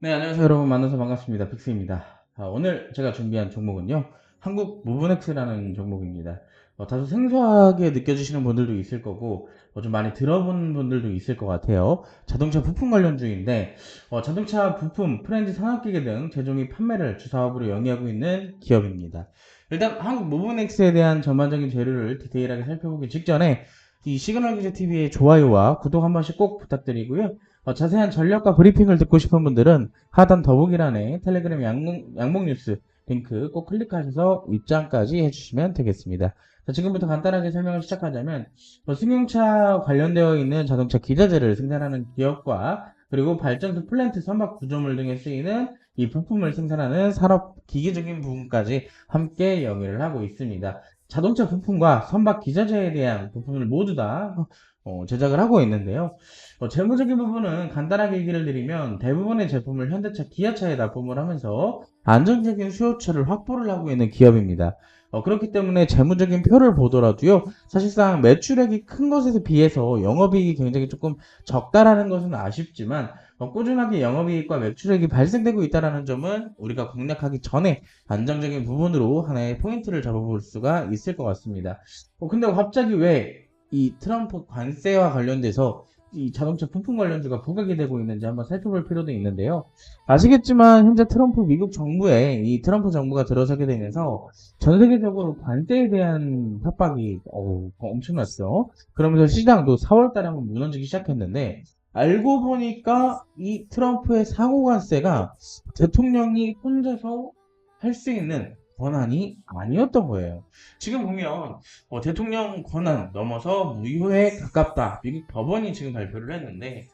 네, 안녕하세요, 여러분. 만나서 반갑습니다. 픽스입니다. 오늘 제가 준비한 종목은요, 한국 무브넥스라는 종목입니다. 다소 생소하게 느껴지시는 분들도 있을 거고, 좀 많이 들어본 분들도 있을 것 같아요. 자동차 부품 관련주인데, 자동차 부품, 프렌즈 산업기계 등 제조 및 판매를 주 사업으로 영위하고 있는 기업입니다. 일단 한국 무브넥스에 대한 전반적인 재료를 디테일하게 살펴보기 직전에 이 시그널 기자 TV의 좋아요와 구독 한 번씩 꼭 부탁드리고요. 자세한 전략과 브리핑을 듣고 싶은 분들은 하단 더보기란에 텔레그램 양목 뉴스 링크 꼭 클릭하셔서 입장까지 해주시면 되겠습니다. 자, 지금부터 간단하게 설명을 시작하자면 승용차 관련되어 있는 자동차 기자재를 생산하는 기업과 그리고 발전소 플랜트 선박 구조물 등에 쓰이는 이 부품을 생산하는 산업 기계적인 부분까지 함께 영위를 하고 있습니다. 자동차 부품과 선박 기자재에 대한 부품을 모두 다 제작을 하고 있는데요. 재무적인 부분은 간단하게 얘기를 드리면 대부분의 제품을 현대차, 기아차에 납품을 하면서 안정적인 수요처를 확보를 하고 있는 기업입니다. 그렇기 때문에 재무적인 표를 보더라도요, 사실상 매출액이 큰 것에 비해서 영업이익이 굉장히 조금 적다라는 것은 아쉽지만, 꾸준하게 영업이익과 매출액이 발생되고 있다는 점은 우리가 공략하기 전에 안정적인 부분으로 하나의 포인트를 잡아볼 수가 있을 것 같습니다. 근데 갑자기 왜 이 트럼프 관세와 관련돼서 이 자동차 부품 관련주가 부각이 되고 있는지 한번 살펴볼 필요도 있는데요. 아시겠지만 현재 트럼프 미국 정부에 이 트럼프 정부가 들어서게 되면서 전 세계적으로 관세에 대한 협박이 엄청났어. 그러면서 시장도 4월 달에 한번 무너지기 시작했는데 알고 보니까 이 트럼프의 상호 관세가 대통령이 혼자서 할 수 있는 권한이 아니었던 거예요. 지금 보면 대통령 권한 넘어서 무효에 가깝다. 미국 법원이 지금 발표를 했는데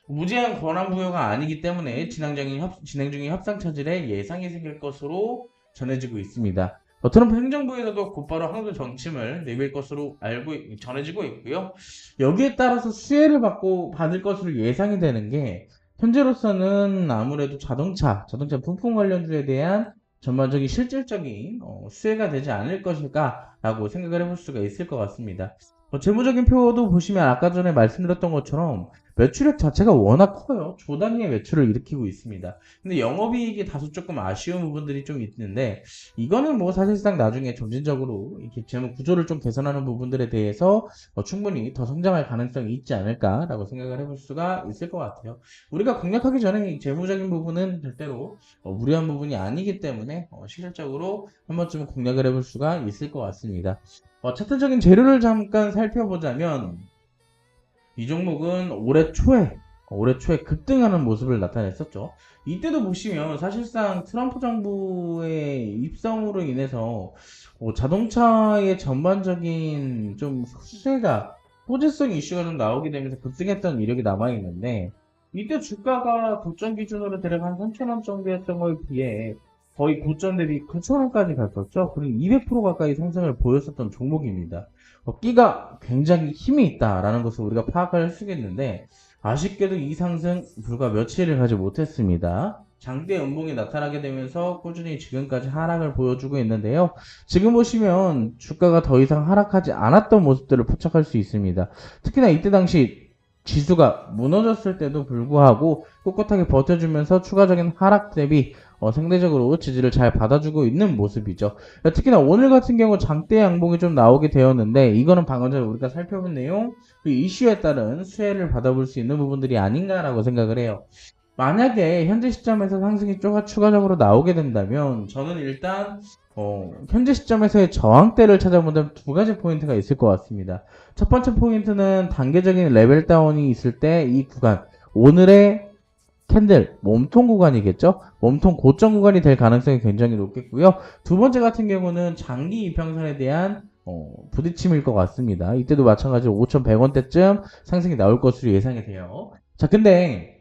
무제한 권한 부여가 아니기 때문에 진행 중인 협상 차질에 예상이 생길 것으로 전해지고 있습니다. 트럼프 행정부에서도 곧바로 항소 정침을 내밀 것으로 전해지고 있고요. 여기에 따라서 수혜를 받을 것으로 예상이 되는 게 현재로서는 아무래도 자동차 부품 관련주에 대한 전반적인 실질적인 수혜가 되지 않을 것일까라고 생각을 해볼 수가 있을 것 같습니다. 재무적인 표도 보시면 아까 전에 말씀드렸던 것처럼 매출액 자체가 워낙 커요. 조 단위의 매출을 일으키고 있습니다. 근데 영업이익이 다소 조금 아쉬운 부분들이 좀 있는데 이거는 뭐 사실상 나중에 점진적으로 이렇게 재무 구조를 좀 개선하는 부분들에 대해서 충분히 더 성장할 가능성이 있지 않을까라고 생각을 해볼 수가 있을 것 같아요. 우리가 공략하기 전에 이 재무적인 부분은 절대로 무리한 부분이 아니기 때문에 실질적으로 한 번쯤은 공략을 해볼 수가 있을 것 같습니다. 차트적인 재료를 잠깐 살펴보자면 이 종목은 올해 초에 급등하는 모습을 나타냈었죠. 이때도 보시면 사실상 트럼프 정부의 입성으로 인해서 자동차의 전반적인 좀 수혜가 호재성 이슈가 좀 나오게 되면서 급등했던 이력이 남아있는데 이때 주가가 고점 기준으로 대략 한 3,000원 정도였던 거에 비해 거의 고점 대비 9,000원까지 갔었죠. 그리고 200% 가까이 상승을 보였었던 종목입니다. 끼가 굉장히 힘이 있다라는 것을 우리가 파악을 할 수가 있는데 아쉽게도 이 상승 불과 며칠을 가지 못했습니다. 장대 연봉이 나타나게 되면서 꾸준히 지금까지 하락을 보여주고 있는데요. 지금 보시면 주가가 더 이상 하락하지 않았던 모습들을 포착할 수 있습니다. 특히나 이때 당시 지수가 무너졌을 때도 불구하고 꿋꿋하게 버텨주면서 추가적인 하락 대비 상대적으로 지지를 잘 받아주고 있는 모습이죠. 특히나 오늘 같은 경우 장대 양봉이 좀 나오게 되었는데 이거는 방금 전에 우리가 살펴본 내용 그 이슈에 따른 수혜를 받아볼 수 있는 부분들이 아닌가라고 생각을 해요. 만약에 현재 시점에서 상승이 추가적으로 나오게 된다면 저는 일단 현재 시점에서의 저항대를 찾아보는 두 가지 포인트가 있을 것 같습니다. 첫 번째 포인트는 단계적인 레벨 다운이 있을 때 이 구간 오늘의 캔들 몸통 구간이겠죠. 몸통 고점 구간이 될 가능성이 굉장히 높겠고요. 두 번째 같은 경우는 장기 이평선에 대한 부딪힘일 것 같습니다. 이때도 마찬가지로 5,100원대쯤 상승이 나올 것으로 예상이 돼요. 자, 근데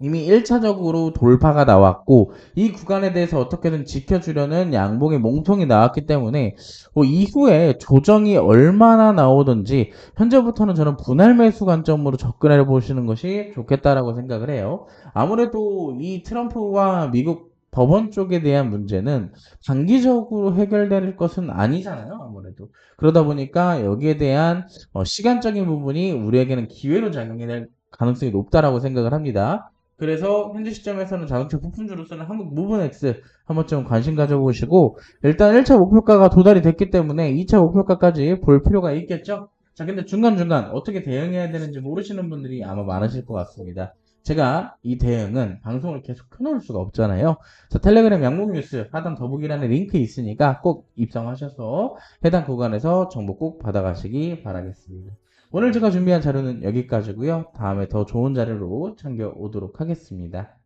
이미 1차적으로 돌파가 나왔고 이 구간에 대해서 어떻게든 지켜주려는 양봉의 몽통이 나왔기 때문에 이후에 조정이 얼마나 나오든지 현재부터는 저는 분할 매수 관점으로 접근해 보시는 것이 좋겠다라고 생각을 해요. 아무래도 이 트럼프와 미국 법원 쪽에 대한 문제는 장기적으로 해결될 것은 아니잖아요. 아무래도 그러다 보니까 여기에 대한 시간적인 부분이 우리에게는 기회로 작용이 될 가능성이 높다라고 생각을 합니다. 그래서 현재 시점에서는 자동차 부품주로서는 한국 무브넥스 한번 좀 관심 가져보시고, 일단 1차 목표가가 도달이 됐기 때문에 2차 목표가까지 볼 필요가 있겠죠? 자, 근데 중간중간 어떻게 대응해야 되는지 모르시는 분들이 아마 많으실 것 같습니다. 제가 이 대응은 방송을 계속 켜놓을 수가 없잖아요. 자, 텔레그램 양목뉴스 하단 더보기란에 링크 있으니까 꼭 입성하셔서 해당 구간에서 정보 꼭 받아가시기 바라겠습니다. 오늘 제가 준비한 자료는 여기까지고요. 다음에 더 좋은 자료로 챙겨오도록 하겠습니다.